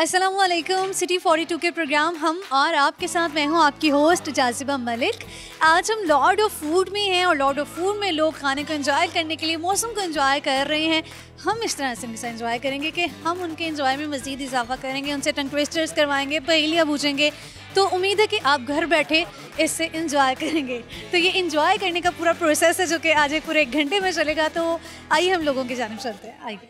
अस्सलामुअलैकुम। सिटी 42 के प्रोग्राम हम और आपके साथ मैं हूं आपकी होस्ट जाजिबा मलिक। आज हम लॉर्ड ऑफ फूड में हैं और लॉर्ड ऑफ फूड में लोग खाने को एंजॉय करने के लिए मौसम को एंजॉय कर रहे हैं। हम इस तरह से एंजॉय करेंगे कि हम उनके एंजॉय में मज़ीद इजाफा करेंगे, उनसे टंग ट्विस्टर्स करवाएंगे, पहेलियाँ पूछेंगे। तो उम्मीद है कि आप घर बैठे इससे एंजॉय करेंगे। तो ये एंजॉय करने का पूरा प्रोसेस है जो कि आज एक पूरे 1 घंटे में चलेगा। तो आइए हम लोगों की जानिब चलते हैं। आइए।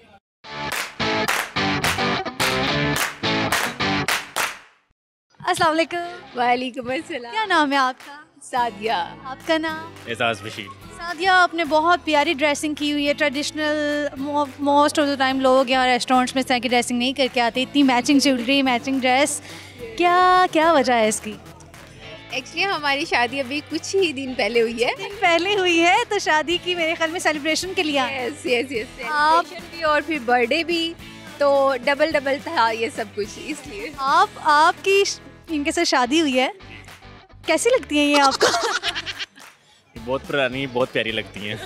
अस्सलाम वालेकुम। वालेकुम अस्सलाम। क्या नाम है आपका? सादिया। आपका नाम? एजाज बशीर। सादिया, आपने बहुत प्यारी ड्रेसिंग की हुई है। Traditional most of the time लोग यहाँ रेस्टोरेंट्स में इस तरह की ड्रेसिंग नहीं करके आते। इतनी मैचिंग ज्वेलरी, मैचिंग ड्रेस, क्या वजह है इसकी? एक्चुअली हमारी शादी अभी कुछ ही दिन पहले हुई है। पहले हुई है तो शादी की मेरे ख्याल में सेलिब्रेशन के लिए आए। यस यस यस, सेलिब्रेशन भी और फिर बर्थडे भी, तो डबल था ये सब कुछ, इसलिए। आपकी इनके साथ शादी हुई है, कैसी लगती है ये आपको? बहुत पुरानी, बहुत प्यारी लगती हैं।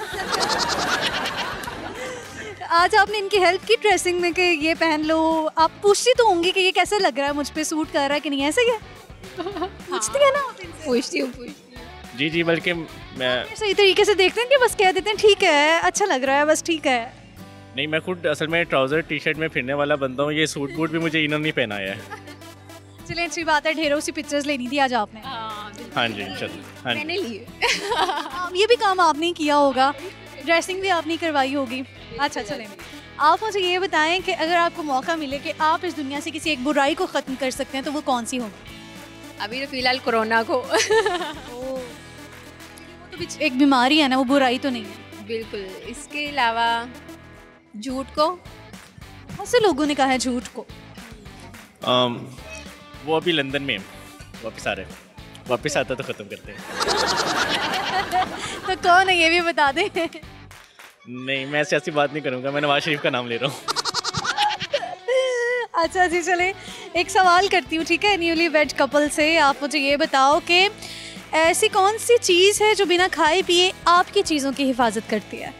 आज आपने इनकी हेल्प की ड्रेसिंग में कि ये पहन लो। आप पूछती तो होंगी कि ये कैसा लग रहा है, मुझ पे सूट कर रहा है कि नहीं, ऐसा ही है? पूछती है ना? पूछती हूँ। जी जी, बल्कि मैं सही तरीके से देखते हैं कि बस कह देते हैं ठीक है, अच्छा लग रहा है, बस ठीक है। नहीं, मैं खुद असल में ट्राउज़र टी शर्ट में फिरने वाला बंदा हूँ। ये सूट बूट भी मुझे इन्होंने पहनाया है। चलिए, अच्छी बात है। ढेरों सी पिक्चर्स लेनी थी आज आपने। हाँ जी, चलो। हाँ जी, मैंने लिए। ये भी काम आपने ही किया होगा, ड्रेसिंग भी आपने करवाई होगी। अच्छा, चलें, आप मुझे ये बताएं कि अगर आपको मौका मिले कि आप इस दुनिया से किसी एक बुराई को ख़त्म कर सकते हैं तो वो कौन सी होगी? अभी तो फिलहाल कोरोना को। वो तो एक बीमारी है ना, वो बुराई तो नहीं है। बिल्कुल। इसके अलावा झूठ को। बहुत से लोगों ने कहा है झूठ को। वो अभी लंदन में वापस आ रहे हैं। वापस आता तो ख़त्म करते हैं। तो कौन है ये भी बता दें। नहीं, मैं ऐसी बात नहीं करूँगा। मैं नवाज शरीफ का नाम ले रहा हूँ। अच्छा जी, चले एक सवाल करती हूँ, ठीक है, न्यूली वेड कपल से। आप मुझे ये बताओ कि ऐसी कौन सी चीज़ है जो बिना खाए पिए आपकी चीज़ों की हिफाजत करती है?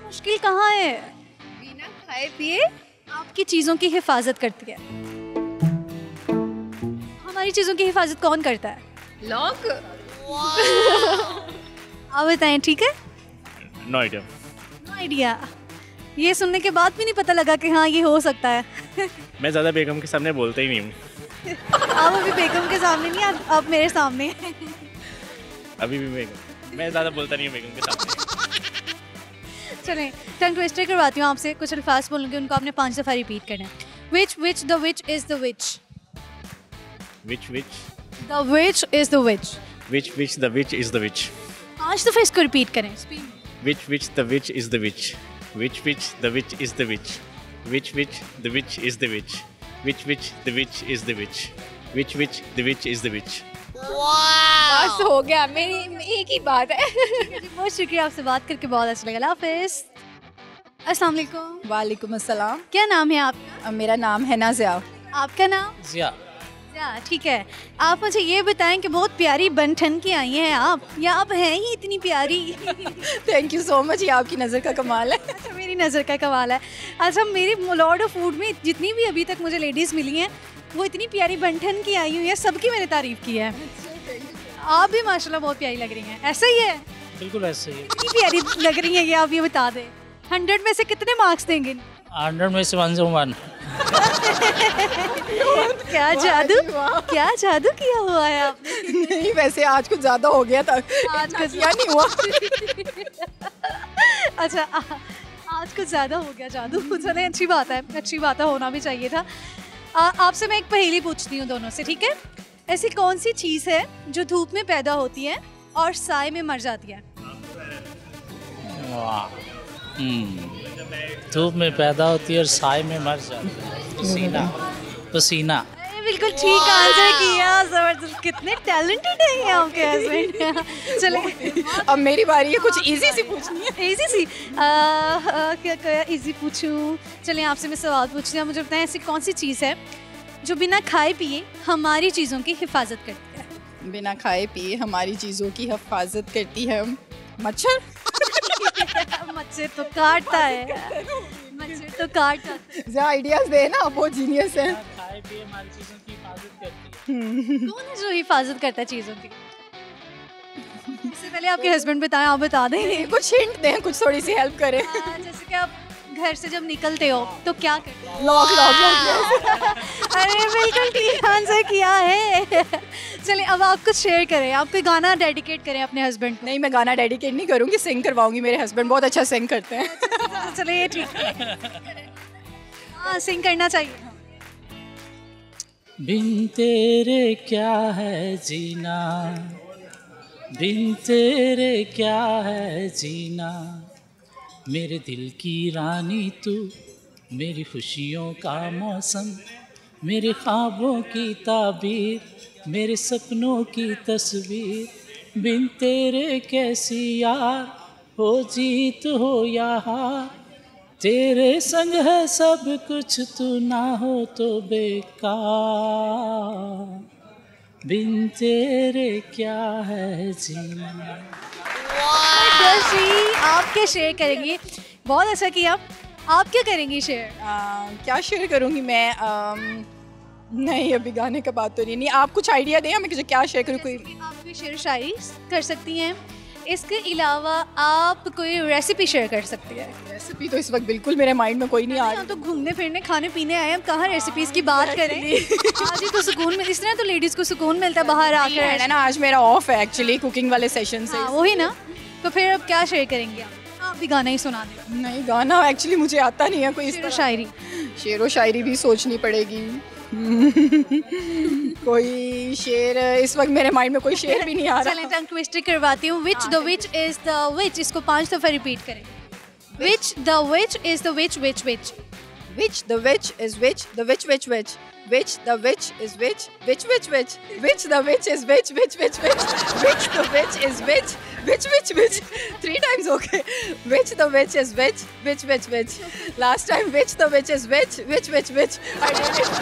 मुश्किल कहाँ है? बिना खाए पिए आपकी चीज़ों की हिफाजत करती है। हमारी चीज़ों की हिफाजत कौन करता है? लॉक। आप बताएं, ठीक है? No idea. No idea. ये सुनने के बाद भी नहीं पता लगा कि हाँ ये हो सकता है। मैं ज़्यादा बेगम के सामने बोलता ही नहीं हूँ। आप अभी बेगम के सामने नहीं, आप मेरे सामने। अभी भी मैं ज़्यादा बोलता नहीं हूँ बेगम के सामने। चलें, टंग ट्विस्टर करवाती हूँ आपसे। कुछ अल्फाज बोलूँगी, उनको आपने 5 दफ़ा रिपीट करना है। Which the which is the which. Which the which is the which. Which the which is the which. 5 दफ़ा इसको रिपीट करें। Which the witch is the witch? Which the witch is the witch? Which the witch is the witch? Which the witch is the witch? Which the witch is the witch? बस हो गया, मेरी एक ही बात है। बहुत शुक्रिया, आपसे बात करके बहुत अच्छा लगा। अल्लाह हाफ़िज़। अस्सलाम वालेकुम। वालेकुम अस्सलाम। क्या नाम है आपका? मेरा नाम है नाज़िया। आपका नाम? जिया। ठीक है। आप मुझे ये बताएं कि बहुत प्यारी बन ठन के आई हैं आप, या आप हैं ही इतनी प्यारी? थैंक यू सो मच, ये आपकी नज़र का कमाल है। अच्छा, मेरी नज़र का कमाल है। अच्छा, मेरी लॉर्ड ऑफ फूड में जितनी भी अभी तक मुझे लेडीज़ मिली हैं वो इतनी प्यारी बन ठन की आई हुई है, सबकी मैंने तारीफ़ की है। आप भी माशाल्लाह बहुत प्यारी लग रही हैं। ऐसा ही है? बिल्कुल ऐसे ही। कितनी प्यारी लग रही हैं ये आप ये बता दें। 100 में से कितने मार्क्स देंगे? 100 में से 101। क्या जादू किया हुआ है आपने? नहीं, वैसे आज कुछ ज़्यादा हो गया था। आज कुछ या नहीं हुआ। अच्छा, आज कुछ ज़्यादा हो गया जादू। चले, अच्छी बात है, होना भी चाहिए था। आपसे मैं एक पहेली पूछती हूँ दोनों से, ठीक है? ऐसी कौन सी चीज़ है जो धूप में पैदा होती है और साए में मर जाती है? धूप में पैदा होती है और साए में मर जाती है। पसीना। बिल्कुल ठीक आंसर किया, जबरदस्त। कितने टैलेंटेड हैं ये आपके हस्बैंड। चले, अब मेरी बारी है, कुछ इजी सी पूछनी है। इजी सी क्या इजी पूछूं? चलें, आपसे मैं सवाल पूछती हूँ। मुझे बताएं, ऐसी कौन सी चीज़ है जो बिना खाए पिए हमारी चीज़ों की हिफाजत करती है? बिना खाए पिए हमारी चीज़ों की हिफाजत करती है मच्छर। मच्छर तो काटता है। मच्छर तो काट जाते हैं। जो आइडियाज दे ना वो जीनियस है। खाए पिए हमारी चीज़ों की हिफाजत करती है। कौन है जो हिफाजत करता है चीज़ों की? इससे पहले आपके हस्बैंड बताएं, आप बता दें। कुछ हिंट दें, कुछ थोड़ी सी हेल्प करें। जैसे कि आप घर से जब निकलते हो तो क्या करते हो? Lock lock lock. अरे बिल्कुल ठीक आंसर किया है। चलिए अब आप कुछ शेयर करें, आप कोई गाना डेडिकेट करें अपने हस्बैंड को। नहीं, मैं गाना डेडिकेट नहीं करूँगी, सिंग करवाऊंगी। मेरे हस्बैंड बहुत अच्छा सिंग करते हैं। चलिए ये ठीक है। हाँ सिंग करना चाहिए। बिन तेरे क्या है जीना, बिन तेरे क्या है जीना, मेरे दिल की रानी तू, मेरी खुशियों का मौसम, मेरे ख्वाबों की ताबीर, मेरे सपनों की तस्वीर, बिन तेरे कैसी यार, हो जीत हो या हार, तेरे संग है सब कुछ, तू ना हो तो बेकार, बिन तेरे क्या है जीना। जी आप क्या शेयर करेंगी? बहुत अच्छा किया। आप क्या करेंगी शेयर? क्या शेयर करूँगी मैं? नहीं, अभी गाने का बात तो नहीं। आप कुछ आइडिया दें हमें कि क्या शेयर करूँ। कोई आप कोई शेर शायरी कर सकती हैं, इसके अलावा आप कोई रेसिपी शेयर कर सकती हैं। रेसिपी तो इस वक्त बिल्कुल मेरे माइंड में कोई नहीं आ हम रही। तो घूमने फिरने खाने पीने आए हैं, अब कहाँ रेसिपीज की बात करें। आज ही तो सुकून मिल, इस तरह तो लेडीज को सुकून मिलता है बाहर है आकर। ना, आज मेरा ऑफ है एक्चुअली कुकिंग वाले सेशन से। हाँ वही ना, तो फिर अब क्या शेयर करेंगे आप भी गाना ही सुना दें। नहीं, गाना एक्चुअली मुझे आता नहीं है कोई इस शेर तरह। शायरी। शेर व शायरी भी सोचनी पड़ेगी। कोई शेर इस वक्त मेरे माइंड में कोई शेर भी नहीं आ चलें रहा। टंग ट्विस्टर करवाती हूँ। विच द विच इज द विच, इसको 5 दफा रिपीट करें। विच the which is the which which which. Which the witch is which, the which which which, which the witch is which which, which the witch is which which, which the witch is which. 3 times okay. Which the witch is which. Last time which the witch is which. I did it.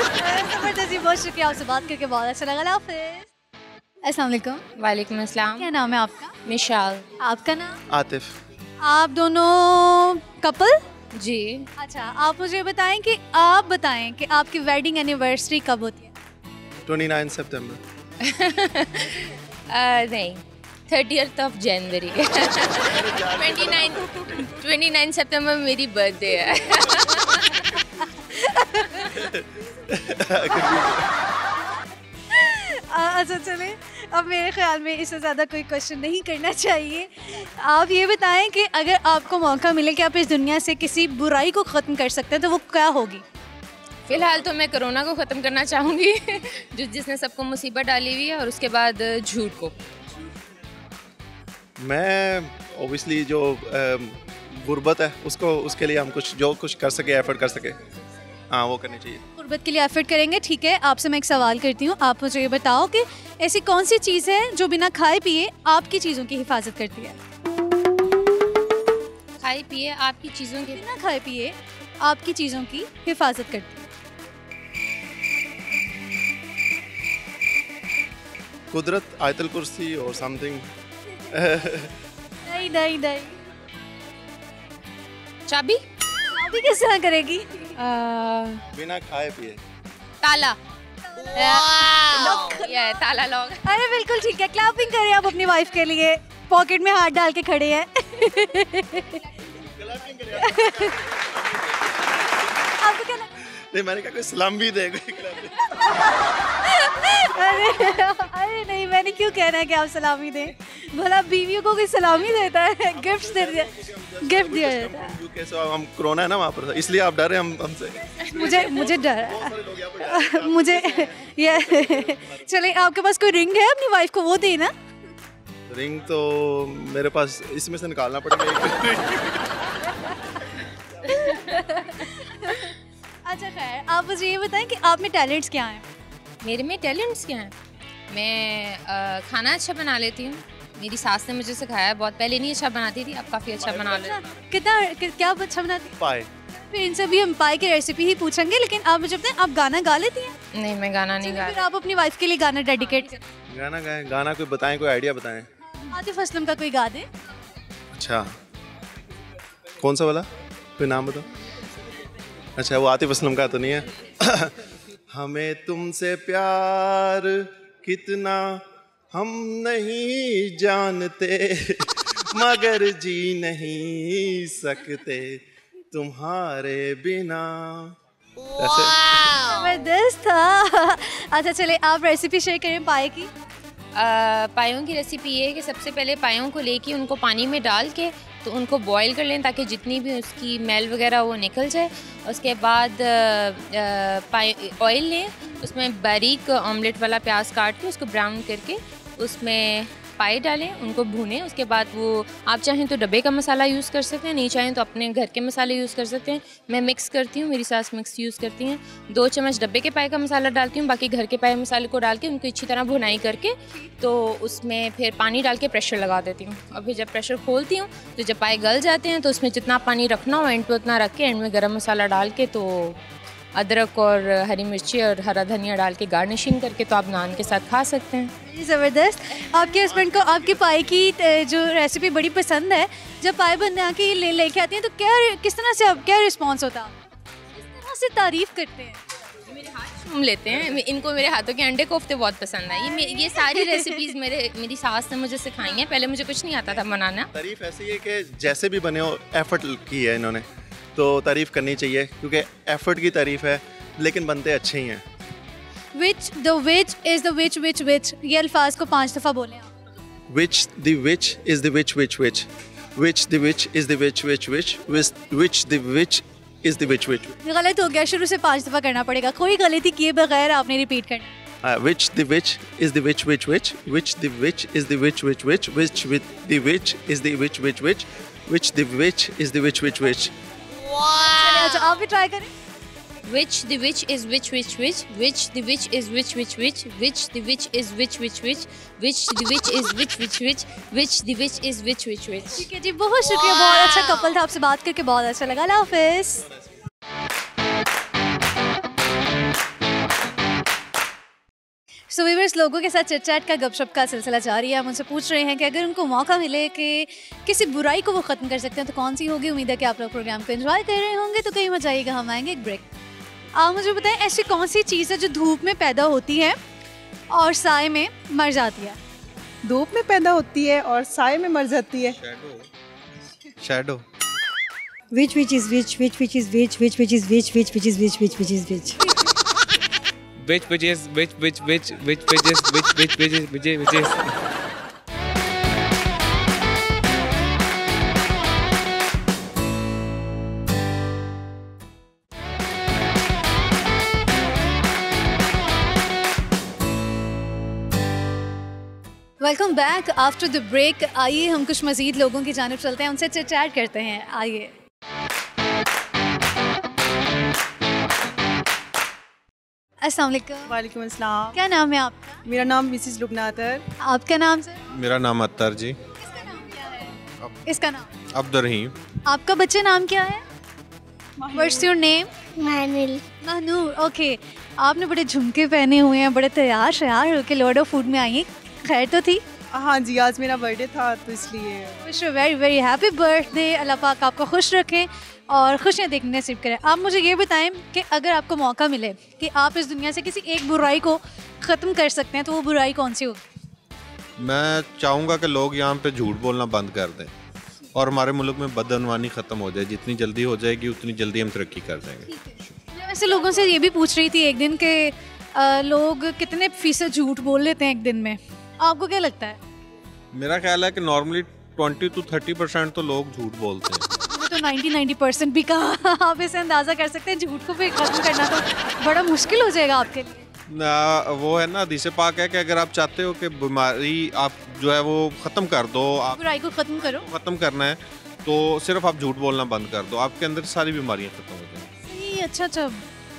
जबरदस्ती, बहुत शुक्रिया, आपसे बात करके बहुत अच्छा लगा। अल्लाह हाफिज़। अस्सलाम वालेकुम। वालेकुम अस्सलाम। क्या नाम है आपका? मिशाल। आपका नाम? आतिफ। आप दोनों कपल? जी। अच्छा आप मुझे बताएं कि आप बताएं कि आपकी वेडिंग एनिवर्सरी कब होती है? 29 सितंबर। नहीं, 30th ऑफ जनवरी। 29 सितंबर मेरी बर्थडे है। अच्छा चलें, अब मेरे ख्याल में इससे ज़्यादा कोई क्वेश्चन नहीं करना चाहिए। आप ये बताएं कि अगर आपको मौका मिले कि आप इस दुनिया से किसी बुराई को ख़त्म कर सकते हैं तो वो क्या होगी? फ़िलहाल तो मैं कोरोना को ख़त्म करना चाहूँगी, जिसने सबको मुसीबत डाली हुई है, और उसके बाद झूठ को। मैं ऑब्वियसली जो गुर्बत है उसको, उसके लिए हम कुछ कर सके, एफर्ट कर सके, हाँ वो करनी चाहिए। गुर्बत के लिए एफर्ट करेंगे। ठीक है, आपसे मैं एक सवाल करती हूँ, आप मुझे ये बताओ कि ऐसी कौन सी चीज़ है जो बिना खाए पिए आपकी चीज़ों की हिफाजत करती है? खाए पिए आपकी चीज़ों के बिना खाए पिए आपकी चीज़ों की हिफाजत करती है। कुदरत, आयतल कुर्सी और समथिंग। नहीं नहीं नहीं। चाबी। अभी किस तरह करेगी? बिना खाए पिए। ताला। ये ताला लॉक। अरे बिल्कुल ठीक है, क्लैपिंग करें आप अपनी वाइफ के लिए। पॉकेट में हाथ डाल के खड़े हैं। आपको क्या लगता है? नहीं, मैंने कहा कोई सलाम भी दे। अरे नहीं, मैंने क्यों कहना है कि आप सलामी दें? भला बीवियों को कोई सलामी देता है? गिफ्ट दिया जाता है। कैसे हम कोरोना है ना वहाँ पर, इसलिए आप डर रहे हैं हमसे। मुझे डर है। मुझे ये चले, आपके पास कोई रिंग है अपनी वाइफ को, वो देना। रिंग तो मेरे पास इसमें से निकालना पड़ेगा। अच्छा खैर, आप मुझे ये बताएं कि आप में टैलेंट्स क्या हैं? मेरे में टैलेंट्स क्या हैं? मैं खाना अच्छा बना लेती हूँ। मेरी सास ने मुझे सिखाया है, बहुत पहले नहीं अच्छा बनाती थी, अब काफ़ी अच्छा बना लेती हूँ। क्या अच्छा बनाती हैं? पाए। फिर इनसे भी हम पाए की रेसिपी ही पूछेंगे, लेकिन आप मुझे बताएं, आप गाना गा लेती हैं? नहीं, मैं गाना नहीं गा फिर आप अपनी वाइफ के लिए गाना डेडिकेट करें। गाना गाएं, गाना कोई बताएं, कोई आइडिया बताएं। आतिफ असलम का कोई गा दे। अच्छा, कौन सा वाला, कोई नाम बताओ। अच्छा, वो आतिफ असलम का तो नहीं है? हमें तुमसे प्यार कितना हम नहीं जानते, मगर जी नहीं सकते तुम्हारे बिना। जबरदस्त था। अच्छा चले, आप रेसिपी शेयर करें पाए की। पायों की रेसिपी ये है कि सबसे पहले पायों को लेके उनको पानी में डाल के तो उनको बॉईल कर लें ताकि जितनी भी उसकी मैल वगैरह वो निकल जाए। उसके बाद ऑयल लें, उसमें बारीक ऑमलेट वाला प्याज काट के उसको ब्राउन करके उसमें पाए डालें, उनको भूनें। उसके बाद वो आप चाहें तो डब्बे का मसाला यूज़ कर सकते हैं, नहीं चाहें तो अपने घर के मसाले यूज़ कर सकते हैं। मैं मिक्स करती हूँ, मेरी सास मिक्स यूज़ करती हैं। 2 चम्मच डब्बे के पाए का मसाला डालती हूँ, बाकी घर के पाए मसाले को डाल के उनको अच्छी तरह भुनाई करके तो उसमें फिर पानी डाल के प्रेशर लगा देती हूँ। और फिर जब प्रेशर खोलती हूँ तो जब पाए गल जाते हैं तो उसमें जितना पानी रखना हो एंड पे उतना रख के एंड में गरम मसाला डाल के तो अदरक और हरी मिर्ची और हरा धनिया डाल के गार्निशिंग करके तो आप नान के साथ खा सकते हैं। ज़बरदस्त। आपके हस्बैंड को आपकी पाए की जो रेसिपी बड़ी पसंद है। जब पाए बना के लेके आती हैं तो क्या, किस तरह से क्या रिस्पॉन्स होता है? किस तरह से तारीफ़ करते हैं? मेरे हाथ चूम लेते हैं। इनको मेरे हाथों के अंडे कोफ्ते बहुत पसंद है। ये सारी रेसिपीज़ मेरी सास ने मुझे सिखाई हैं। पहले मुझे कुछ नहीं आता था बनाना। तारीफ ऐसी है कि जैसे भी बने हो एफर्ट की है इन्होंने, तो तारीफ़ करनी चाहिए क्योंकि एफर्ट की तारीफ़ है, लेकिन बनते अच्छे ही हैं। Which the which is the which ये अल्फाज को 5 दफ़ा बोलें आप। Which the which is the which which the which is the which which the which is the which गलत हो गया, शुरू से 5 दफ़ा करना पड़ेगा। कोई गलती किए बगैर आपने रिपीट करना। Which the which is the which which the which is the which the which is the which the which is the which चलिए, अच्छा आप भी ट्राई करें। Which the which is which the which is which the which is which the which is which the which is which ठीक है जी, बहुत शुक्रिया। बहुत अच्छा कपल था, आपसे बात करके बहुत अच्छा लगा। अल्लाह हाफिज़। सो व्यूअर्स, लोगों के साथ चिट चैट का गपशप का सिलसिला जारी है। हम उनसे पूछ रहे हैं कि अगर उनको मौका मिले कि किसी बुराई को वो ख़त्म कर सकते हैं तो कौन सी होगी। उम्मीद है कि आप लोग प्रोग्राम को एंजॉय कर रहे होंगे। तो कहीं मत जाइएगा, हम आएंगे एक ब्रेक। आप मुझे बताएं, ऐसी कौन सी चीज़ है जो धूप में पैदा होती है और साए में मर जाती है? धूप में पैदा होती है और साए में मर जाती है। Shadow. Which is which is which is which is which is which is which is which is which welcome back after the break. आइए हम कुछ मज़ीद लोगों की जानिब चलते हैं, उनसे चिट चैट करते हैं। आइए। अस्सलाम वालेकुम। वालेकुम अस्सलाम। क्या नाम है आपका? मेरा नाम मिसिस लुबना अतर। आपका नाम सर? मेरा नाम अत्तर जी। इसका नाम क्या है? इसका नाम अब्दुर्रहीम। आपका बच्चे नाम क्या है? What's your name? Mahnoor. Okay, आपने बड़े झुमके पहने हुए हैं, बड़े तैयार श्यार होकर लॉर्ड ऑफ फूड में आई हैं। खैर तो थी? हाँ जी, आज मेरा बर्थडे था तो इसलिए। Wish you very very happy birthday. अल्लाह पाक आपको खुश रखें और खुशियाँ देखने नसीब करें। आप मुझे ये बताएं कि अगर आपको मौका मिले कि आप इस दुनिया से किसी एक बुराई को ख़त्म कर सकते हैं तो वो बुराई कौन सी होगी? मैं चाहूँगा कि लोग यहाँ पे झूठ बोलना बंद कर दें और हमारे मुल्क में बदअनवानी ख़त्म हो जाए। जितनी जल्दी हो जाएगी उतनी जल्दी हम तरक्की कर जाएंगे। मैं वैसे लोगों से ये भी पूछ रही थी एक दिन के लोग कितने फीसद झूठ बोल लेते हैं एक दिन में, आपको क्या लगता है? मेरा ख्याल है कि नॉर्मली 20 to 30% तो लोग झूठ बोलते हैं। तो 90% भी कहा। आप इसे अंदाज़ा कर सकते हैं, झूठ को भी ख़त्म करना तो बड़ा मुश्किल हो जाएगा आपके लिए। वो है ना, हदीस पाक है कि अगर आप चाहते हो कि बीमारी आप जो है वो ख़त्म कर दो, आप बुराई को ख़त्म करो, ख़त्म करना है तो सिर्फ आप झूठ बोलना बंद कर दो, आपके अंदर सारी बीमारियाँ ख़त्म हो जाएंगी। अच्छा,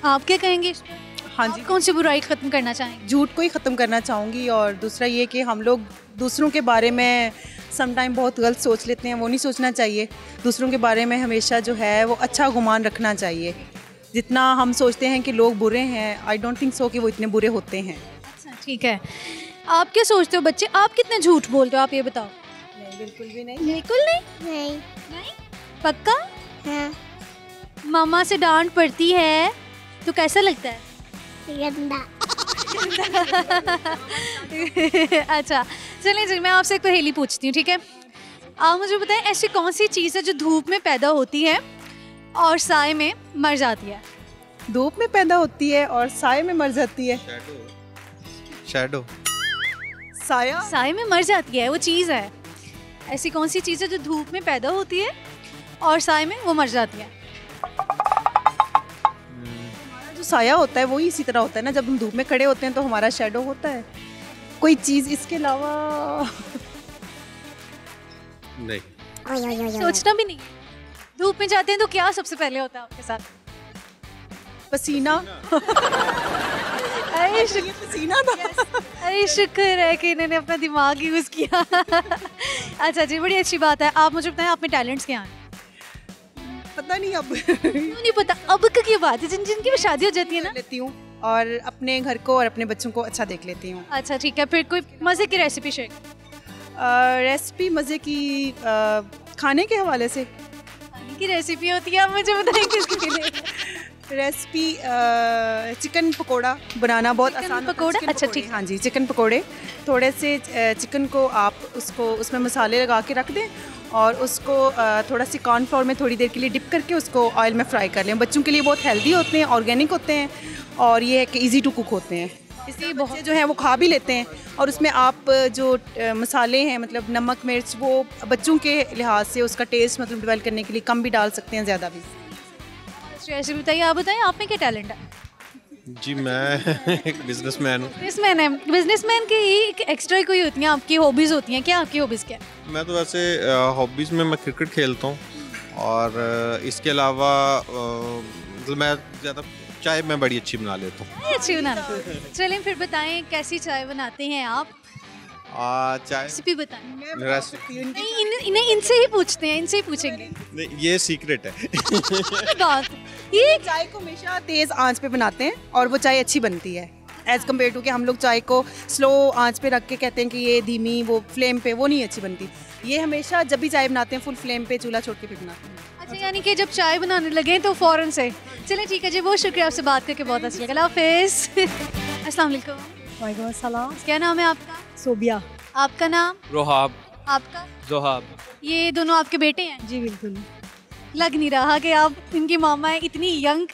आप क्या कहेंगे इस पर? हाँ जी, कौन सी बुराई ख़त्म करना चाहेंगे? झूठ को ही ख़त्म करना चाहूँगी। और दूसरा ये कि हम लोग दूसरों के बारे में समटाइम बहुत गलत सोच लेते हैं, वो नहीं सोचना चाहिए। दूसरों के बारे में हमेशा जो है वो अच्छा गुमान रखना चाहिए। जितना हम सोचते हैं कि लोग बुरे हैं, आई डोंट थिंक सो कि वो इतने बुरे होते हैं। अच्छा, ठीक है। आप क्या सोचते हो बच्चे, आप कितने झूठ बोलते हो, आप ये बताओ? नहीं, बिल्कुल भी नहीं। बिल्कुल नहीं। पक्का? हाँ। मामा से डांट पड़ती है तो कैसा लगता है? गंदा। अच्छा चलिए जी, मैं आपसे एक पहेली पूछती हूँ, ठीक है? आप मुझे बताएं ऐसी कौन सी चीज़ है जो धूप में पैदा होती है और साए में मर जाती है? धूप में पैदा होती है और साए में मर जाती है। शैडो। साया। साए में मर जाती है, वो चीज़ है। ऐसी कौन सी चीज़ है जो धूप में पैदा होती है और साए में वो मर जाती है? हमारा जो साया होता है वो ही इसी तरह होता है ना, जब हम धूप में खड़े होते हैं तो हमारा शैडो होता है। कोई चीज़ इसके अलावा नहीं, सोचना भी नहीं। धूप में जाते हैं तो क्या सबसे पहले होता है आपके साथ? पसीना। अरे पसीना था। अरे शुक्र है कि इन्होंने अपना दिमाग यूज़ किया। अच्छा जी, बड़ी अच्छी बात है। आप मुझे बताएं आप में टैलेंट्स क्या हैं? पता नहीं अब। क्यों नहीं पता? अब का क्या बात है, जिनकी भी शादी हो जाती है ना। लेती हूँ और अपने घर को और अपने बच्चों को अच्छा देख लेती हूँ। अच्छा ठीक है, फिर कोई मज़े की रेसिपी शेयर? रेसिपी मज़े की खाने के हवाले से। खाने की रेसिपी होती है, आप मुझे बताएं किसके लिए? रेसिपी चिकन पकोड़ा बनाना बहुत आसान। पकोड़ा? अच्छा ठीक। हाँ जी, चिकन पकोड़े। थोड़े से चिकन को आप उसको उसमें मसाले लगा के रख दें और उसको थोड़ा सी कॉर्नफ्लोर में थोड़ी देर के लिए डिप करके उसको ऑयल में फ्राई कर लें। बच्चों के लिए बहुत हेल्दी होते हैं, ऑर्गेनिक होते हैं और ये है कि ईजी टू कुक होते हैं, इसलिए बहुत जो है वो खा भी लेते हैं। और उसमें आप जो मसाले हैं मतलब नमक मिर्च, वो बच्चों के लिहाज से उसका टेस्ट मतलब डेवलप करने के लिए कम भी डाल सकते हैं, ज़्यादा भी। रेसिपी बताइए, आप बताएं आप में क्या टैलेंट है? जी मैं एक बिजनेसमैन हूँ। बिजनेसमैन है। बिजनेसमैन की एक एक्स्ट्रा कोई होती हैं आपकी हॉबीज़ होती हैं क्या? आपकी हॉबीज़ क्या है? मैं तो वैसे हॉबीज़ में मैं क्रिकेट खेलता हूँ और इसके अलावा मतलब मैं ज़्यादा चाय मैं बड़ी अच्छी बना लेता हूँ। अच्छी बनाते हैं। चलें फिर बताएं कैसी चाय बनाते हैं आप? चाय रेसिपी बताएं। नहीं, इनसे ही पूछते हैं, इनसे ही पूछेंगे। नहीं, ये सीक्रेट है। बात ये चाय को हमेशा तेज़ आंच पे बनाते हैं और वो चाय अच्छी बनती है एज़ कम्पेयर टू कि हम लोग चाय को स्लो आंच पे रख के कहते हैं कि ये धीमी वो फ्लेम पे, वो नहीं अच्छी बनती। ये हमेशा जब भी चाय बनाते हैं फुल फ्लेम पे चूल्हा छोड़ के फिर बनाते हैं। अच्छा, यानी कि जब चाय बनाने लगे तो फ़ौरन से। चलें ठीक है जी, बहुत शुक्रिया, आपसे बात करके बहुत अच्छा लगा। अल्लाह हाफ़िज़। अस्सलाम वालेकुम। वालेकुम अस्सलाम। क्या नाम है आपका? सोबिया। आपका नाम? रोहाब। आपका? जोहाब। ये दोनों आपके बेटे हैं? जी बिल्कुल। लग नहीं रहा कि आप इनकी मामा है, इतनी यंग।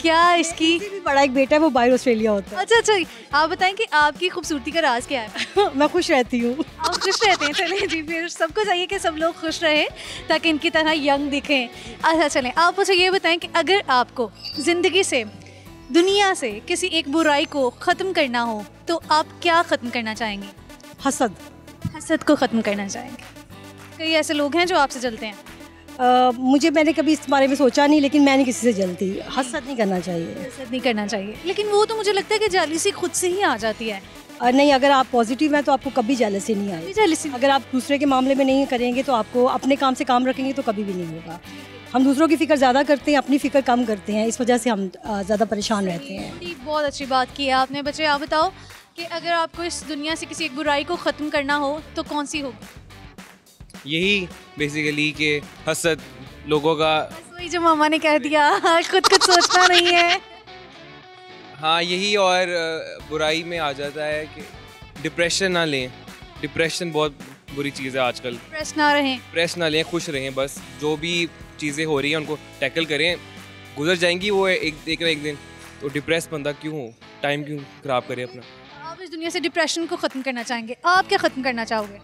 क्या इसकी भी बड़ा एक बेटा है, वो बाहर ऑस्ट्रेलिया होता है। अच्छा अच्छा, आप बताएं कि आपकी खूबसूरती का राज क्या है? मैं खुश रहती हूँ। आप खुश रहते हैं? चलें जी, फिर सबको चाहिए कि सब लोग खुश रहें ताकि इनकी तरह यंग दिखें। अच्छा चलें, आप मुझे ये बताएं कि अगर आपको ज़िंदगी से, दुनिया से किसी एक बुराई को ख़त्म करना हो तो आप क्या ख़त्म करना चाहेंगे? हसद। हसद को ख़त्म करना चाहेंगे। कई ऐसे लोग हैं जो आपसे जलते हैं। मैंने कभी इस बारे में सोचा नहीं, लेकिन मैं नहीं किसी से जलती। हसद नहीं करना चाहिए। हसद नहीं करना चाहिए, लेकिन वो तो मुझे लगता है कि जेलसी खुद से ही आ जाती है। नहीं, अगर आप पॉजिटिव हैं तो आपको कभी जेलसी नहीं आएगी। जेलसी अगर आप दूसरे के मामले में नहीं करेंगे तो आपको अपने काम से काम रखेंगे तो कभी भी नहीं होगा। हम दूसरों की फ़िक्र ज़्यादा करते हैं, अपनी फ़िक्र कम करते हैं, इस वजह से हम ज़्यादा परेशान रहते हैं। बहुत अच्छी बात की है आपने। बच्चे आप बताओ कि अगर आपको इस दुनिया से किसी एक बुराई को ख़त्म करना हो तो कौन सी होगी? यही बेसिकली कि हसद लोगों का। वही जो मामा ने कह दिया, खुद कुछ सोचना नहीं है। हाँ यही, और बुराई में आ जाता है कि डिप्रेशन ना लें। डिप्रेशन बहुत बुरी चीज़ है आजकल। डिप्रेस ना रहें। डिप्रेस ना लें, खुश रहें। बस जो भी चीज़ें हो रही हैं उनको टैकल करें, गुजर जाएंगी वो एक दिन। तो डिप्रेस बंदा क्यों हो, टाइम क्यों ख़राब करे अपना। आप इस दुनिया से डिप्रेशन को ख़त्म करना चाहेंगे। आप क्या ख़त्म करना चाहोगे?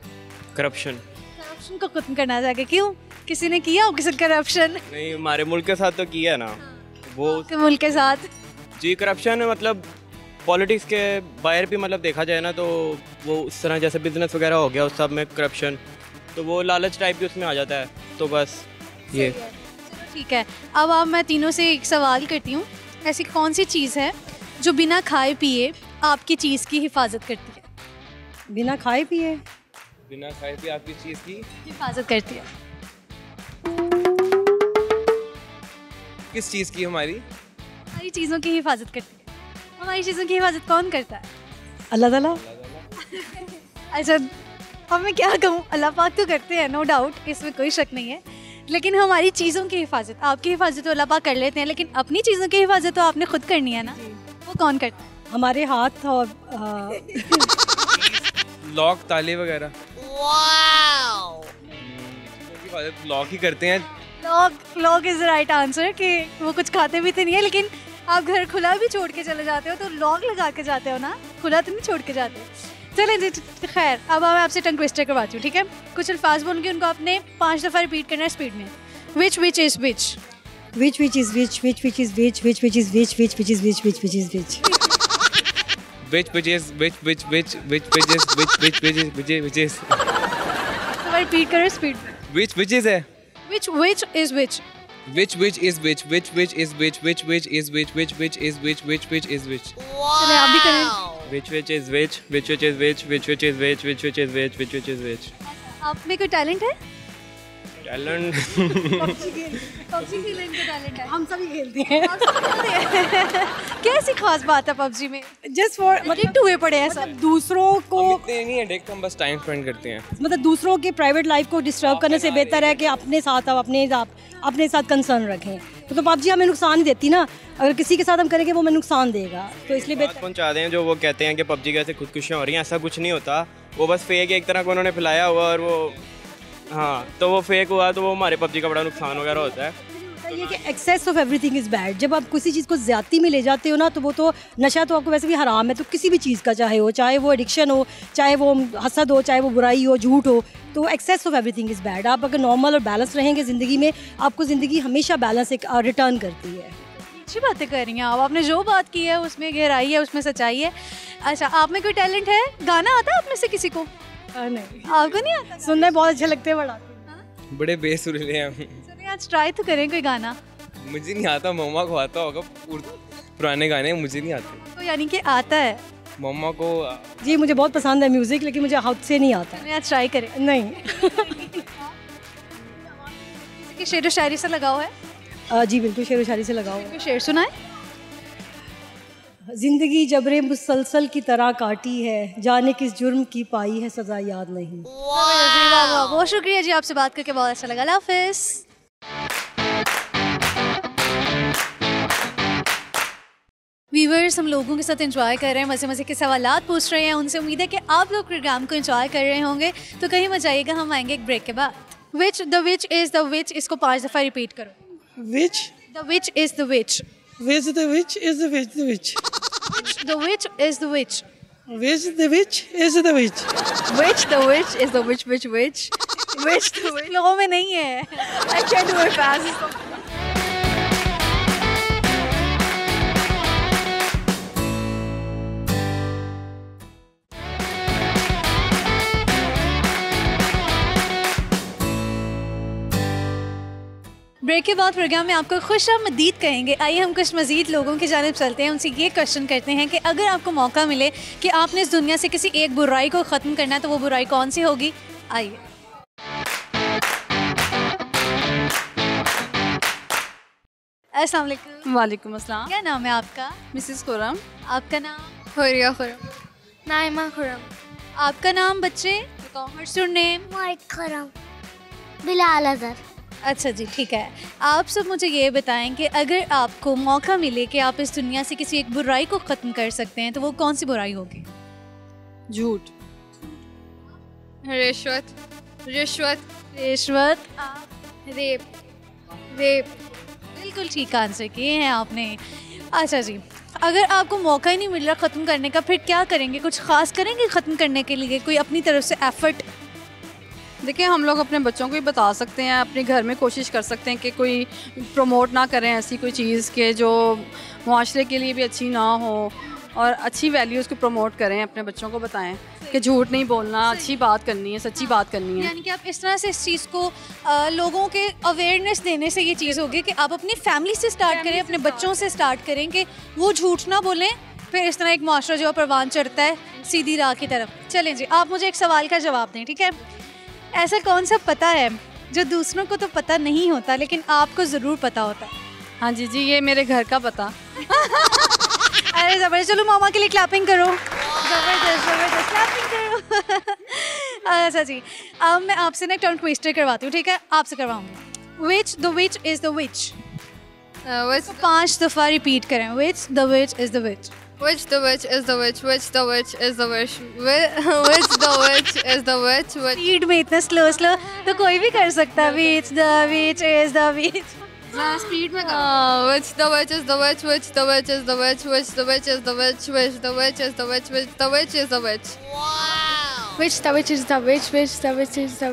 करप्शन। करप्शन को ख़त्म करना चाहेंगे। क्यों, किसी ने किया हो किसी करप्शन? नहीं, हमारे मुल्क के साथ तो किया है ना वो। आपके मुल्क के साथ जी करप्शन मतलब पॉलिटिक्स के बाहर भी मतलब देखा जाए ना तो वो उस तरह जैसे बिजनेस वगैरह हो गया उस सब में करप्शन, तो वो लालच टाइप भी उसमें आ जाता है। तो बस ये। चलो ठीक है, अब आप मैं तीनों से एक सवाल करती हूँ। ऐसी कौन सी चीज़ है जो बिना खाए पिए आपकी चीज़ की हिफाजत करती है? बिना खाए पिए? बिना खाए पिए आपकी चीज़ की हिफाजत करती है। किस चीज़ की? हमारी चीज़ों की हिफाजत करती है। हमारी चीज़ों की हिफाजत कौन करता है? अल्लाह ताला। अच्छा, अब मैं क्या कहूँ, अल्लाह पाक तो करते हैं, नो डाउट, इसमें कोई शक नहीं है। लेकिन हमारी चीज़ों की हिफाजत, आपकी हिफाजत तो अल्लाह पाक कर लेते हैं, लेकिन अपनी चीज़ों की हिफाजत तो आपने खुद करनी है ना। वो कौन करता है? हमारे हाथ और लॉक, ताले वगैरह। लॉक ही करते हैं। Lok is the right answer कि वो कुछ खाते भी तो नहीं है, लेकिन आप घर खुला भी छोड़ के चले जाते हो तो लॉक लगा के जाते हो ना, खुला तो नहीं छोड़ के जाते। चलें जी, खैर अब मैं आपसे टंग ट्विस्टर करवाती हूँ, ठीक है? कुछ अल्फाज बोलूँगी, उनको आपने 5 दफ़ा रिपीट करना है स्पीड में। Which is which, which is which, which is which, which is which, which is which, which is which. which is which is repeat करो स्पीड में। which is है Which is which? which is which is which is which is which चलिए आप भी करें। which is which is which is which। आप में कोई टैलेंट है? टैलेंट पबजी खेलने का टैलेंट है। हम सभी खेलते हैं। कैसी खास बात है पबजी में? जस्ट फॉर मतलब हुए पड़े हैं सब। दूसरों को इतने नहीं एडिक्ट, हम बस टाइम स्पेंड करते हैं। मतलब दूसरों के प्राइवेट लाइफ को डिस्टर्ब करने से बेहतर है कि अपने साथ आप अपने साथ कंसर्न रखें। तो पबजी हमें नुकसान ही देती ना, अगर किसी के साथ हम करेंगे वो हमें नुकसान देगा, तो इसलिए बात पहुंचा दें जो वो कहते हैं कि पबजी कैसे खुदकुशियाँ हो रही हैं, ऐसा कुछ नहीं होता। वो बस फेक एक तरह को उन्होंने फैलाया हुआ, और वो हाँ तो वो फेक हुआ, तो वो हमारे पबजी का बड़ा नुकसान वगैरह होता है। ये कि excess of everything is bad. जब आप किसी चीज़ को ज़्यादती में ले जाते हो ना, तो वो तो नशा तो आपको वैसे भी हराम है, तो किसी भी चीज़ का चाहे वो एडिक्शन हो, चाहे वो हसद हो, चाहे वो बुराई हो, झूठ हो, तो excess of everything is bad. आप अगर नॉर्मल और बैलेंस रहेंगे ज़िंदगी में, आपको ज़िंदगी हमेशा बैलेंस एक रिटर्न करती है। अच्छी बातें कर रही हैं आप, आपने जो बात की है उसमें गहराई है, उसमें सच्चाई है। अच्छा, आप में कोई टैलेंट है? गाना आता है आप में से किसी को? नहीं, आपको नहीं आता? सुनने बहुत अच्छे लगते हैं, बड़ा बड़े बेसुरीले हैं। चलिए आज ट्राई तो करें कोई गाना। मुझे नहीं आता, मम्मा को आता होगा। पुराने गाने मुझे नहीं आते। तो यानी कि आता है मम्मा को? जी मुझे बहुत पसंद है म्यूजिक, लेकिन मुझे हाथ से नहीं आता। आज ट्राई करें। नहीं। किसी की शेर व शायरी से लगाओ है? जी बिल्कुल, शेर व शायरी से लगाओ। कोई शेर सुनाए। जिंदगी जबरे मुसलसल की तरह काटी है, जाने किस जुर्म की पाई है सजा याद नहीं। बहुत शुक्रिया जी, आपसे बात करके बहुत अच्छा लगा। अल्लाह हाफिज़। व्यूअर्स, हम लोगों के साथ एंजॉय कर रहे हैं, मज़े मज़े के सवालात पूछ रहे हैं उनसे। उम्मीद है कि आप लोग प्रोग्राम को एंजॉय कर रहे होंगे, तो कहीं मत जाइएगा, हम आएंगे एक ब्रेक के बाद। विच इज़ द विच, इसको 5 दफ़ा रिपीट करो। Which is the which is the which. The witch is the witch. The witch is the witch. Which the witch is the witch. Which the witch is the witch. Which the witch. लोगों में नहीं है। I can't do it fast. Break के बाद programme में आपको खुशामदीद कहेंगे। आइए हम कुछ मज़ीद लोगों की जानिब चलते हैं, उनसे ये क्वेश्चन करते हैं कि अगर आपको मौका मिले कि आपने इस दुनिया से किसी एक बुराई को ख़त्म करना है, तो वो बुराई कौन सी होगी? आइए। अस्सलाम वालेकुम। वालेकुम अस्सलाम। क्या नाम है आपका? मिसेस खुरम। आपका नाम? हुरिया खुरम। नाइमा खुरम। आपका नाम बच्चे? What's your name? Mike Khurram. Bilal Azhar. अच्छा जी, ठीक है। आप सब मुझे ये बताएं कि अगर आपको मौका मिले कि आप इस दुनिया से किसी एक बुराई को ख़त्म कर सकते हैं, तो वो कौन सी बुराई होगी? झूठ। रिश्वत। रिश्वत। रिश्वत। रेप। रेप। बिल्कुल ठीक आंसर किए हैं आपने। अच्छा जी, अगर आपको मौका ही नहीं मिल रहा ख़त्म करने का, फिर क्या करेंगे? कुछ ख़ास करेंगे ख़त्म करने के लिए? कोई अपनी तरफ से एफर्ट? देखिए, हम लोग अपने बच्चों को ही बता सकते हैं, अपने घर में कोशिश कर सकते हैं कि कोई प्रमोट ना करें ऐसी कोई चीज़ के जो मुआशरे के लिए भी अच्छी ना हो, और अच्छी वैल्यूज़ को प्रमोट करें। अपने बच्चों को बताएं कि झूठ नहीं बोलना, अच्छी बात करनी है, सच्ची बात करनी है। यानी कि आप इस तरह से इस चीज़ को लोगों के अवेयरनेस देने से ये चीज़ होगी कि आप अपनी फैमिली से स्टार्ट करें, अपने बच्चों से स्टार्ट करें कि वो झूठ ना बोलें, फिर इस तरह एक माशरा जो परवान चढ़ता है सीधी राह की तरफ। चलें जी, आप मुझे एक सवाल का जवाब दें, ठीक है? ऐसा कौन सा पता है जो दूसरों को तो पता नहीं होता लेकिन आपको ज़रूर पता होता है? हाँ जी, ये मेरे घर का पता। अरे ज़बरदस्त, चलो मामा के लिए क्लैपिंग करो। ज़बरदस्त क्लैपिंग करो। अच्छा जी, अब मैं आपसे ना टर्न ट्विस्टर करवाती हूँ, ठीक है? आपसे करवाऊँगी। Which the which is the which? Which 5 दफा रिपीट करें. Which the which is the which? which the which is the which? Which the which is the which? Which the which is the which? Which speed में इतना slow तो कोई भी कर सकता है. Which the which is the which? Speed में which the which is the which? Which the which is the which? Which the which is the which? Which the which is the which? Which the which is the which? Which the which is the which? Which the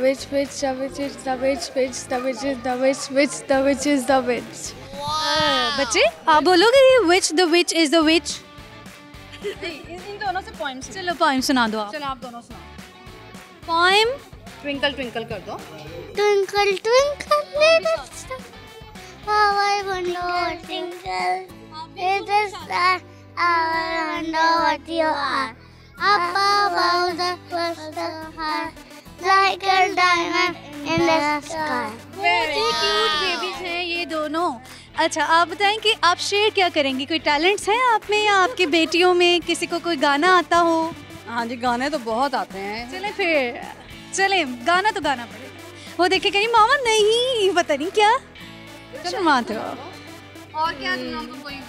which is the which? Which the which is the which? Which the which is the which? Which the which is the which? बच्चे आप बोलोगे which the which is the which? इन दोनों से poem चलो poem सुना दो आप. चलो आप दोनों सुनाओ. पोएम ट्विंकल ट्विंकल कर दो. Twinkle twinkle little star, how I wonder what twinkle little star, how I wonder what you are. Up above the crystal heart, like a diamond in the sky. Very cute babies हैं ये दोनों. अच्छा आप बताएं कि आप share क्या करेंगी. कोई टैलेंट्स हैं आप में या आपकी बेटियों में किसी को कोई गाना आता हो? हाँ जी, गाने तो बहुत आते हैं. चले गाना तो गाना पड़ेगा. वो देखे कहीं मामा नहीं पता नहीं क्या शर्माते हो. और क्या सुनाऊं? कोई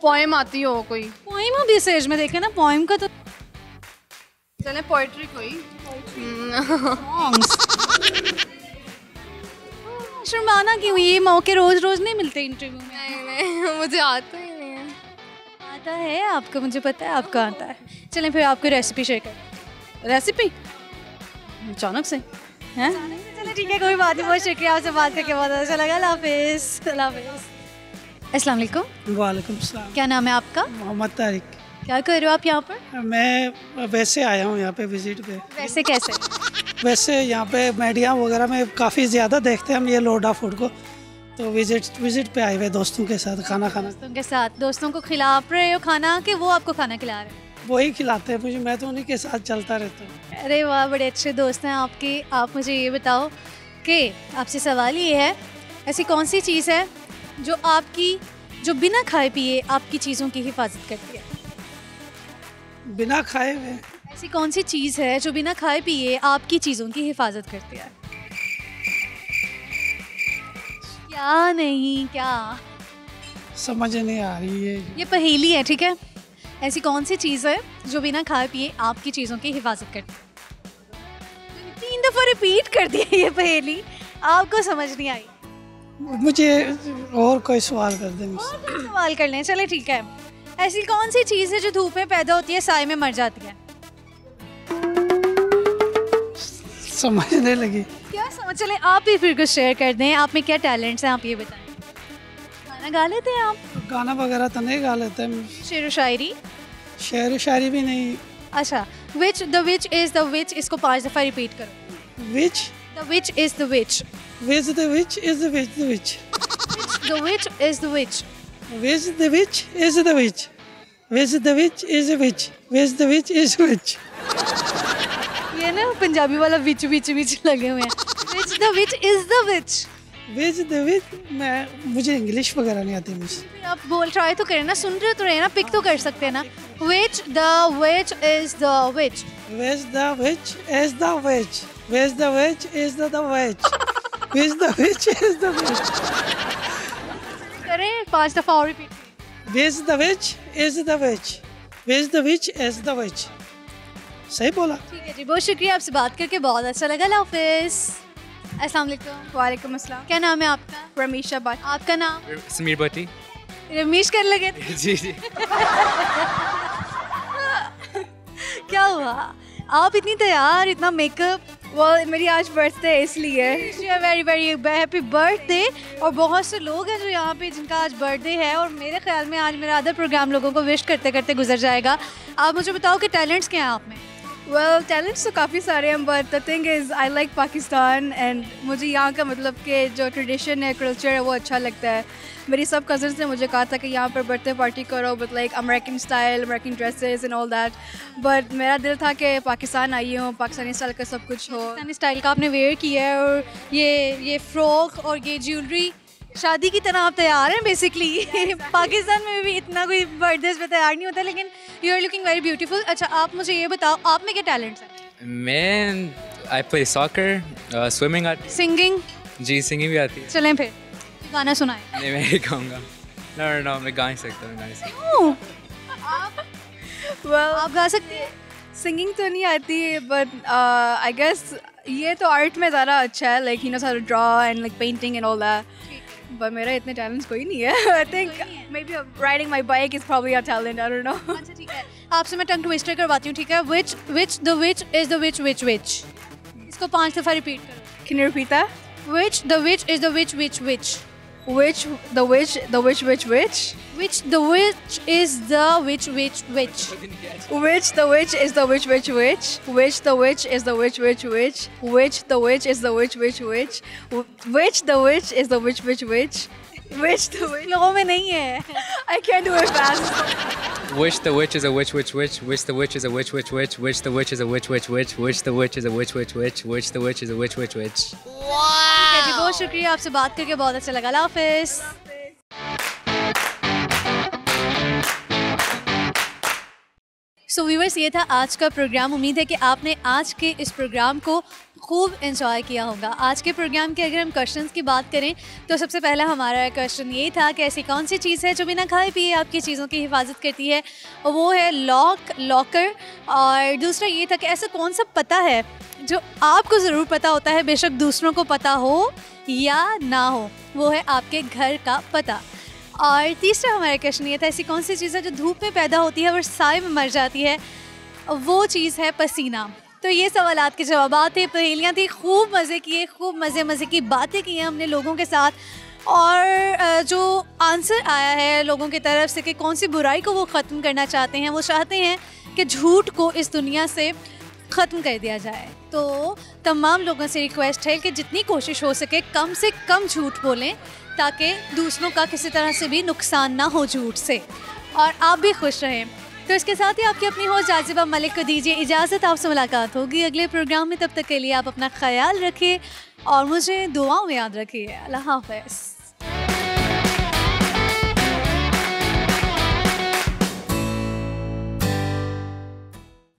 पोएम आती हो? कोई पोएम अभी स्टेज में देखे ना पोएम का तो चले पोएट्री कोई. शर्माना क्यों. ये मौके रोज रोज नहीं मिलते इंटरव्यू में. नहीं मुझे आता ही नहीं है. आता है आपको. मुझे पता है आपको आता है. चलें फिर आपको रेसिपी शेयर करें. रेसिपी अचानक से हैं? चलो ठीक है कोई बात नहीं. बहुत शुक्रिया आपसे बात करके बहुत अच्छा लगा. अल्लाह हाफिज़. अल्लाह हाफिज़. अस्सलाम वालेकुम. वालेकुम सलाम. क्या नाम है आपका? मोहम्मद तारिक. क्या कर रहे हो आप यहाँ पर? मैं वैसे आया हूँ यहाँ पे विजिट पे. वैसे कैसे? वैसे यहाँ पे मीडिया वगैरह में काफ़ी ज़्यादा देखते हैं हम ये लोडा फूड को, तो विजिट पे आए हुए दोस्तों के साथ खाना खाना. दोस्तों के साथ दोस्तों को खिला रहे हो खाना कि वो आपको खाना खिला रहे हैं? वही खिलाते हैं मुझे. मैं तो उन्हीं के साथ चलता रहता हूँ. अरे वाह बड़े अच्छे दोस्त हैं आपके. आप मुझे ये बताओ कि आपसे सवाल ये है ऐसी कौन सी चीज़ है जो बिना खाए पिए आपकी चीज़ों की हिफाजत करती है? बिना खाए हुए ऐसी कौन सी चीज़ है जो बिना खाए पिए आपकी चीज़ों की हिफाजत करती है? क्या नहीं क्या समझ नहीं आ रही है. ये पहेली है ठीक है. ऐसी कौन सी चीज़ है जो बिना खाए पिए आपकी चीज़ों की हिफाजत करती है? 3 दफ़ा रिपीट कर दिया ये पहेली. आपको समझ नहीं आई. मुझे और कोई सवाल कर दे. सवाल कर लें. चले ठीक है. ऐसी कौन सी चीज़ है जो धूप में पैदा होती है साए में मर जाती है? समझने लगी. क्या समझ. चले आप ही फिर कुछ शेयर कर दें. आप में क्या टैलेंट्स हैं आप ये बताएं. गाना गा लेते हैं आप? गाना वगैरह तो नहीं गा लेते हम. शेर व शायरी? शेर व शायरी भी नहीं. अच्छा विच the which is the which इसको 5 दफ़ा रिपीट करो. विच the which is the which. Which the which is the which. The which the which is the which. Which the which is the which? Which the which is which? Which the which is which? ये ना पंजाबी वाला विच लगे हुए हैं. Which the which is the which? Which the which मुझे English वगैरह नहीं आती मुझे. आप बोल ट्राई तो करें ना. सुन रहे तो रहे ना. पिक तो कर सकते हैं ना. Which the which is the which? Which the which is the which? Which the which is the which? Which the which is the which? करें 5 दफ़ा और repeat. Which the which is the which? Which the which is the which? सही बोला. ठीक है जी. बहुत शुक्रिया आपसे बात करके बहुत अच्छा लगा. अल्लाह हाफिज़. अस्सलाम वालेकुम. वालेकुम अस्सलाम. क्या नाम है आपका? रमीशा भट्ट. आपका नाम? समीर भट्टी. रमीश कर लगे थे? जी. क्या हुआ आप इतनी तैयार इतना मेकअप? वो मेरी आज बर्थडे है इसलिए. Very very happy birthday. और बहुत से लोग हैं जो यहाँ पे जिनका आज बर्थडे है और मेरे ख्याल में आज मेरा अदर प्रोग्राम लोगों को विश करते करते गुजर जाएगा. आप मुझे बताओ कि टैलेंट्स क्या हैं आप में? वेल टैलेंट्स तो काफ़ी सारे हैं but the thing is I like Pakistan and मुझे यहाँ का मतलब कि जो ट्रेडिशन है कल्चर है वो अच्छा लगता है. मेरी सब कज़न्स ने मुझे कहा था कि यहाँ पर बर्थडे पार्टी करो with like American style American dresses and all that. But मेरा दिल था कि पाकिस्तान आई हूँ पाकिस्तानी स्टाइल का सब कुछ हो. पाकिस्तानी स्टाइल का आपने वेयर किया है और ये फ्रॉक और ये ज्वेलरी शादी की तरह आप तैयार हैं बेसिकली. पाकिस्तान में भी इतना कोई बर्थडे पे तैयार नहीं होता लेकिन you are looking very beautiful. अच्छा आप मुझे ये बताओ आप में क्या टैलेंट्स हैं? मैं I play soccer, swimming, singing. जी सिंगिंग भी आती है। चलें फिर गाना सुनाएं। नहीं मैं ही गाऊंगा। नो मैं गा नहीं सकता, मैं गा नहीं सकता। आप गा सकती हैं? सिंगिंग तो नहीं आती है बट आई गेस ये तो आर्ट में ज़्यादा अच्छा है, like he knows how to draw and like painting and all that. But मेरा इतने टैलेंट्स कोई नहीं है। I think may be riding my bike is probably a talent, I don't know. अच्छा ठीक है, आपसे मैं टंग ट्विस्टर करवाती हूँ, ठीक है? Which the which is the which which which. इसको 5 दफ़ा रिपीट करो। Can you repeat that? Which the which is the which which which. Which the which the which which which? Which the which is the which which which? Which the which is the which which which? Which the which is the which which which? Which the which is the which which which? Which the which is the which which which? Which the which? लोगों में नहीं है। I can't do it fast. Which the witch is a witch which which? Which the witch is a witch which which? Which the witch is a witch which which? Which the witch is a witch which which? Which the witch is a witch which which? ठीक है जी, बहुत शुक्रिया, आपसे बात करके बहुत अच्छा लगा। अल्लाह हाफिज़। सो व्यूअर्स, ये था आज का प्रोग्राम। उम्मीद है कि आपने आज के इस प्रोग्राम को खूब एंजॉय किया होगा। आज के प्रोग्राम के अगर हम क्वेश्चंस की बात करें तो सबसे पहला हमारा क्वेश्चन ये था कि ऐसी कौन सी चीज़ है जो बिना खाए पिए आपकी चीज़ों की हिफाजत करती है, और वो है लॉकर। और दूसरा ये था कि ऐसा कौन सा पता है जो आपको ज़रूर पता होता है, बेशक दूसरों को पता हो या ना हो, वो है आपके घर का पता। और तीसरा हमारा क्वेश्चन ये था, ऐसी कौन सी चीज़ है जो धूप में पैदा होती है और साए में मर जाती है, वो चीज़ है पसीना। तो ये सवालात के जवाब थे, पहेलियाँ थी, खूब मज़े किए, खूब मज़े की बातें की हैं हमने लोगों के साथ। और जो आंसर आया है लोगों की तरफ से कि कौन सी बुराई को वो ख़त्म करना चाहते हैं, वो चाहते हैं कि झूठ को इस दुनिया से ख़त्म कर दिया जाए। तो तमाम लोगों से रिक्वेस्ट है कि जितनी कोशिश हो सके कम से कम झूठ बोलें, ताकि दूसरों का किसी तरह से भी नुकसान ना हो झूठ से, और आप भी खुश रहें। तो इसके साथ ही आपकी अपनी होस्ट जाज़िबा मलिक को दीजिए इजाज़त। आपसे मुलाकात होगी अगले प्रोग्राम में, तब तक के लिए आप अपना ख्याल रखिए और मुझे दुआओं में याद रखिए। अल्लाह हाफ़िज़।